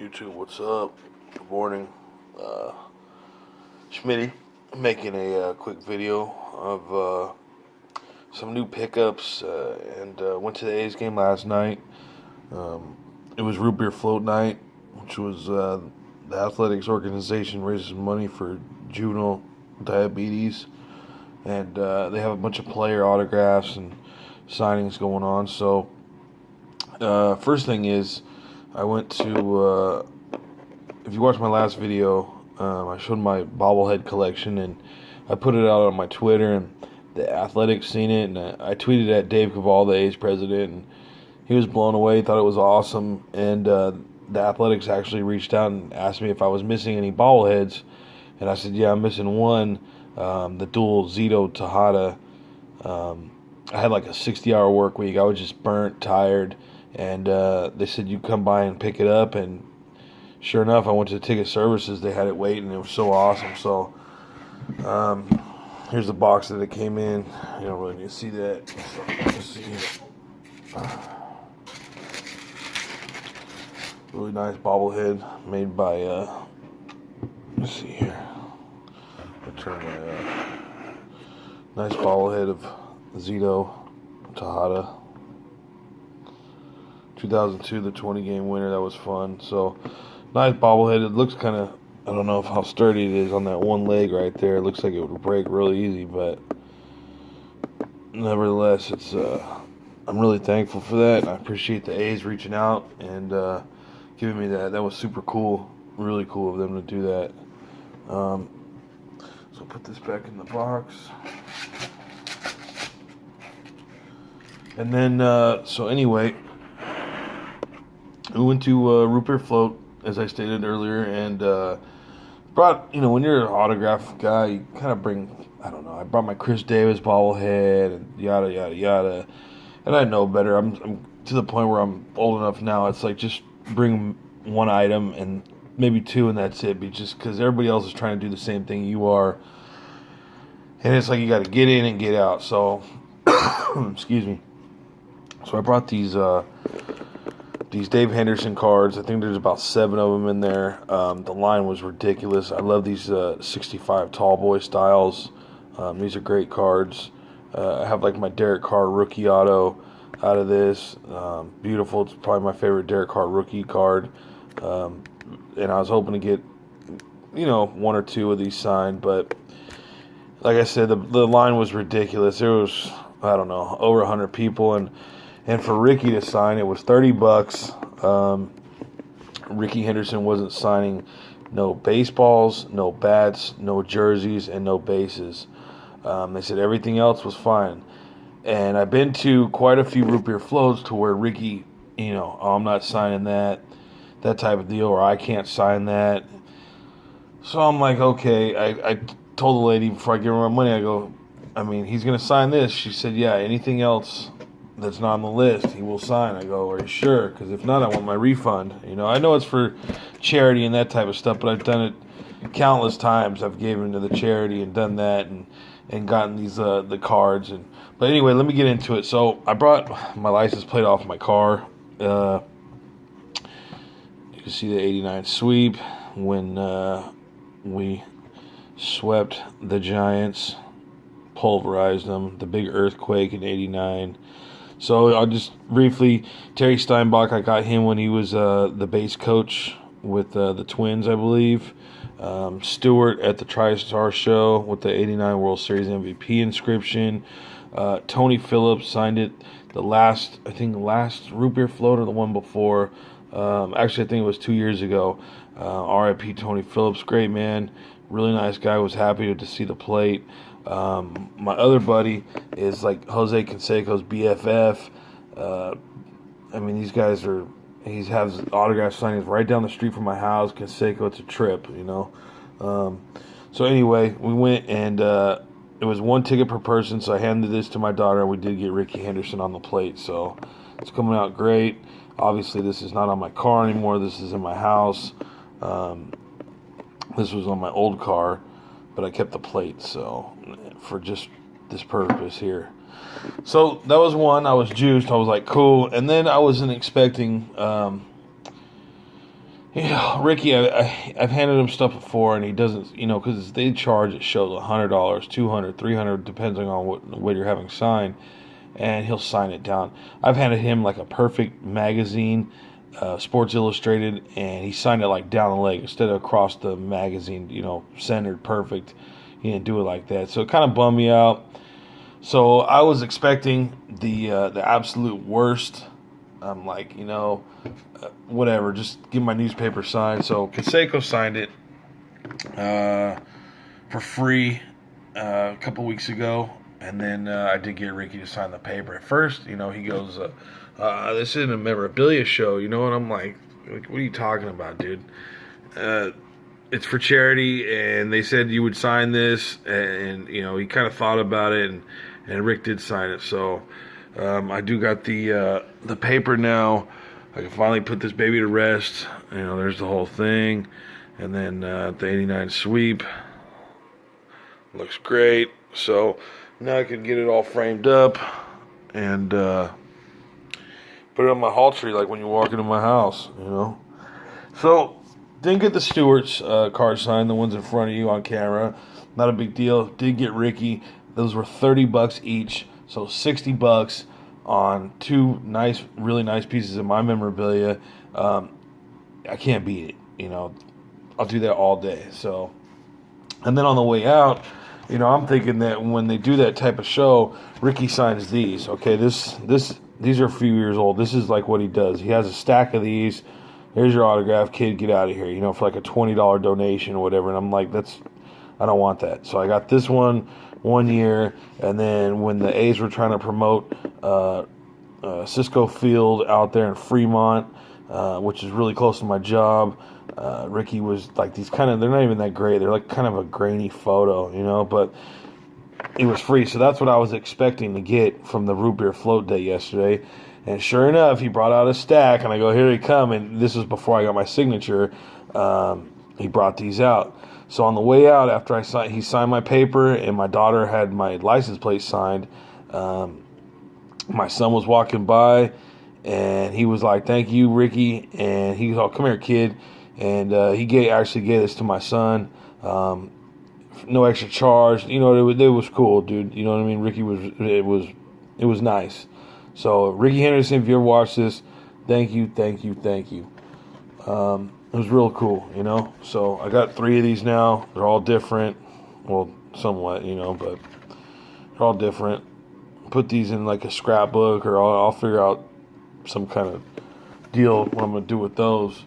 YouTube, what's up? Good morning. Schmitty making a quick video of some new pickups and went to the A's game last night. It was Rootbeer float night, which was the athletics organization raises money for juvenile diabetes, and they have a bunch of player autographs and signings going on. So first thing is, I went to, if you watched my last video, I showed my bobblehead collection, and I put it out on my Twitter, and the Athletics seen it, and I tweeted at Dave Cavall, the A's president, and he was blown away, thought it was awesome, and the Athletics actually reached out and asked me if I was missing any bobbleheads, and I said, yeah, I'm missing one, the dual Zito Tejada. I had like a 60-hour work week. I was just burnt, tired, and they said, you come by and pick it up, and sure enough, I went to the ticket services. They had it waiting, and it was so awesome. So here's the box that it came in. You don't really need to see that. So, really nice bobblehead made by, let's see here. I'll turn my nice bobblehead of Zito Tejada. 2002, the 20-game winner. That was fun. So, nice bobblehead. It looks kind of, I don't know how sturdy it is on that one leg right there. It looks like it would break really easy, but nevertheless, it's I'm really thankful for that, and I appreciate the A's reaching out and giving me that. That was super cool. Really cool of them to do that. So I'll put this back in the box. And then, so anyway, we went to Rootbeer Float, as I stated earlier, and brought, when you're an autograph guy, you kind of bring, I don't know, I brought my Chris Davis bobblehead, and yada, yada, yada, and I know better. I'm to the point where I'm old enough now, it's like, just bring one item, and maybe two, and that's it, just because everybody else is trying to do the same thing you are, and it's like, you got to get in and get out, so, excuse me. So I brought these Dave Henderson cards. I think there's about 7 of them in there. The line was ridiculous. I love these 65 tall boy styles. These are great cards. I have like my Derek Carr rookie auto out of this. Beautiful. It's probably my favorite Derek Carr rookie card. And I was hoping to get, 1 or 2 of these signed. But like I said, the line was ridiculous. There was, I don't know, over 100 people. And for Rickey to sign, it was $30. Rickey Henderson wasn't signing no baseballs, no bats, no jerseys, and no bases. They said everything else was fine. And I've been to quite a few Rootbeer floats to where Rickey, oh, I'm not signing that type of deal, or I can't sign that. So I'm like, okay. I told the lady before I give her my money, I go, he's going to sign this. She said, yeah, anything else that's not on the list, he will sign. I go, are you sure? Because if not, I want my refund. I know it's for charity and that type of stuff, but I've done it countless times. I've given to the charity and done that and gotten these the cards. But anyway, let me get into it. So I brought my license plate off my car. You can see the 89 sweep when we swept the Giants, pulverized them, the big earthquake in 89. So I'll just briefly, Terry Steinbach, I got him when he was the base coach with the Twins, I believe. Stewart at the TriStar Show with the 89 World Series MVP inscription. Tony Phillips signed it the last Rootbeer float or the one before. Actually, I think it was 2 years ago. R.I.P. Tony Phillips, great man, really nice guy, was happy to see the plate. My other buddy is like Jose Canseco's BFF. These guys he has autograph signings right down the street from my house. Canseco, it's a trip, So anyway, we went, and it was 1 ticket per person, so I handed this to my daughter, and we did get Rickey Henderson on the plate, so it's coming out great. Obviously, this is not on my car anymore. This is in my house. This was on my old car, but I kept the plate, so for just this purpose here. So that was one. I was juiced. I was like, cool. And then I wasn't expecting Yeah, Rickey, I've handed him stuff before, and he doesn't, because they charge it shows $100, $200, $300, depending on what you're having signed, and he'll sign it down. I've handed him like a perfect magazine, Sports Illustrated, and he signed it like down the leg instead of across the magazine, centered perfect. He didn't do it like that, so it kind of bummed me out. So I was expecting the absolute worst. I'm like, whatever, just give my newspaper signed. So Canseco signed it for free a couple weeks ago, and then I did get Rickey to sign the paper. At first, he goes, "This isn't a memorabilia show," and I'm like, "What are you talking about, dude? It's for charity, and they said you would sign this," and he kind of thought about it, and Rick did sign it. So I do got the paper now. I can finally put this baby to rest. There's the whole thing. And then the 89 sweep. Looks great. So now I can get it all framed up and put it on my hall tree like when you walk into my house, So didn't get the Stewart's card signed, the ones in front of you on camera. Not a big deal. Did get Rickey. Those were $30 each. So $60 on two really nice pieces of my memorabilia. I can't beat it. I'll do that all day. So, and then on the way out, I'm thinking that when they do that type of show, Rickey signs these. Okay, these are a few years old. This is like what he does. He has a stack of these. Here's your autograph, kid. Get out of here. For like a $20 donation or whatever. And I'm like, I don't want that. So I got this one year, and then when the A's were trying to promote Cisco Field out there in Fremont, which is really close to my job, Rickey was like these they're not even that great. They're like kind of a grainy photo, but it was free. So that's what I was expecting to get from the Rootbeer float day yesterday. And sure enough, he brought out a stack, and I go, here they come. And this was before I got my signature. He brought these out. So on the way out, after he signed my paper, and my daughter had my license plate signed, my son was walking by, and he was like, "Thank you, Rickey." And he goes, "Oh, come here, kid." And he actually gave this to my son. No extra charge. It was cool, dude. You know what I mean? Rickey it was nice. So Rickey Henderson, if you ever watch this, thank you. It was real cool, So I got 3 of these now. They're all different. Well, somewhat, but they're all different. Put these in like a scrapbook, or I'll figure out some kind of deal what I'm going to do with those.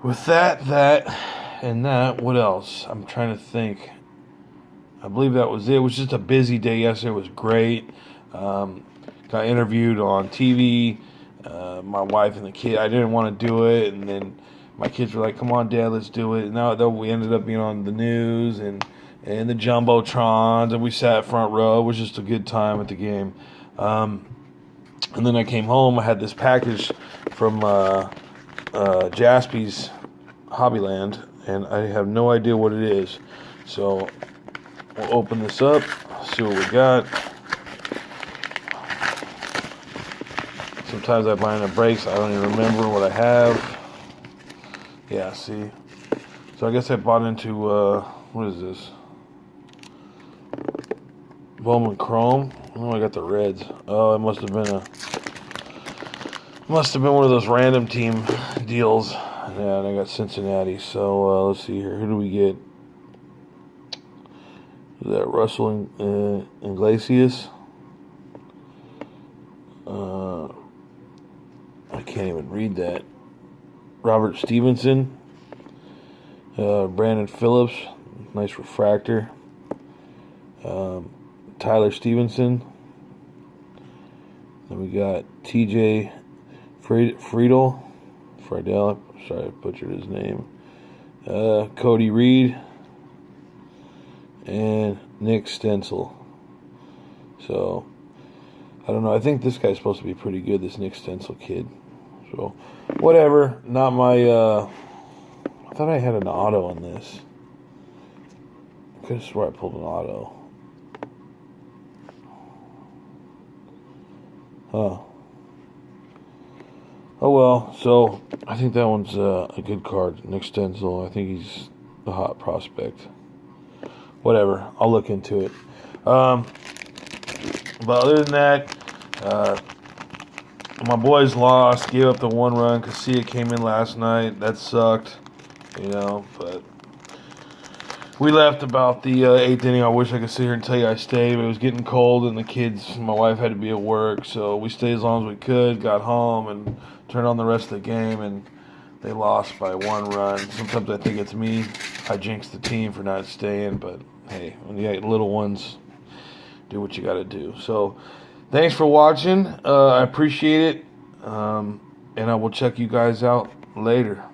With that, and that, what else? I'm trying to think. I believe that was it. It was just a busy day yesterday. It was great. Got interviewed on TV. My wife and the kid, I didn't want to do it, and then my kids were like, "Come on, Dad, let's do it." And now we ended up being on the news and the jumbotrons, and we sat front row. It was just a good time at the game. And then I came home. I had this package from Jaspy's Hobbyland, and I have no idea what it is. So we'll open this up, see what we got. Sometimes I buy in the breaks. I don't even remember what I have. Yeah, see. So I guess I bought into, what is this? Bowman Chrome. Oh, I got the Reds. Oh, it must have been one of those random team deals. Yeah, and I got Cincinnati. So let's see here. Who do we get? Is that Russell Iglesias? I can't even read that. Robert Stevenson. Brandon Phillips. Nice refractor. Tyler Stevenson. Then we got TJ Friedel. Sorry, I butchered his name. Cody Reed. And Nick Stencil. So, I don't know. I think this guy's supposed to be pretty good, this Nick Stencil kid. So, whatever. Not my, I thought I had an auto on this. I could have swore I pulled an auto. Huh. Oh well, so I think that one's a good card. Nick Stenzel, I think he's a hot prospect. Whatever, I'll look into it. But other than that, my boys lost, gave up the 1 run. Casilla came in last night. That sucked, but we left about the 8th inning. I wish I could sit here and tell you I stayed, but it was getting cold, and the kids, my wife had to be at work, so we stayed as long as we could, got home, and turned on the rest of the game, and they lost by 1 run. Sometimes I think it's me. I jinx the team for not staying, but hey, when you got little ones, do what you got to do. So, thanks for watching. I appreciate it, and I will check you guys out later.